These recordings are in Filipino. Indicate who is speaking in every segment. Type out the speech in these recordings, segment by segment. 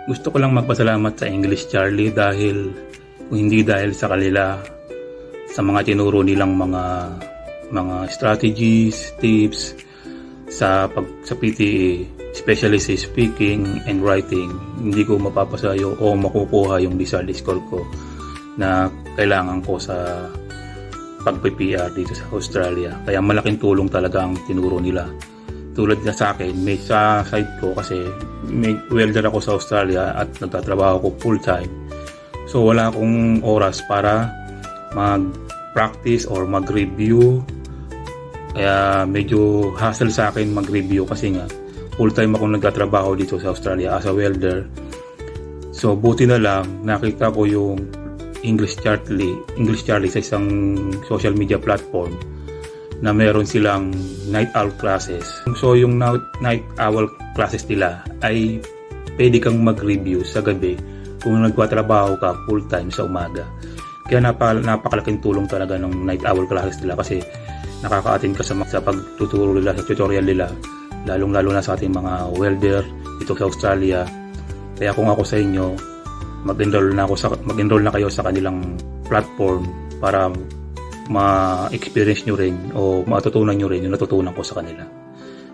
Speaker 1: Gusto ko lang magpasalamat sa English Charlie dahil kung hindi dahil sa kanila, sa mga tinuro nilang mga strategies, tips sa PTE, especially sa speaking and writing, hindi ko mapapasayo o makukuha yung desired score ko na kailangan ko sa pag-PR dito sa Australia. Kaya malaking tulong talaga ang tinuro nila. Tulad na sa akin, may sa side ko kasi may welder ako sa Australia at nagtatrabaho ko full time. So wala akong oras para mag-practice or mag-review. Kaya medyo hassle sa akin mag-review kasi nga full time akong nagtatrabaho dito sa Australia as a welder. So buti na lang nakita ko yung English Charlie sa isang social media platform na meron silang night owl classes. So yung night owl classes nila ay pwede kang mag-review sa gabi kung nagtatrabaho ka full time sa umaga. Kaya napakalaking tulong talaga ng night owl classes nila kasi nakaka-attend ka sa pagtuturo nila, sa tutorial nila, lalong-lalo na sa ating mga welder dito sa Australia. Kaya kung ako sa inyo, mag-enroll na kayo sa kanilang platform para ma-experience nyo rin o matutunan nyo rin yung natutunan ko sa kanila.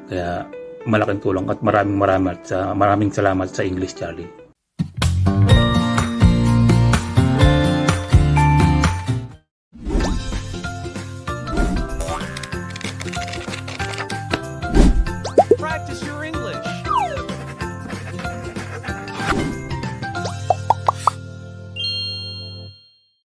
Speaker 1: Kaya malaking tulong at maraming salamat sa English Charlie.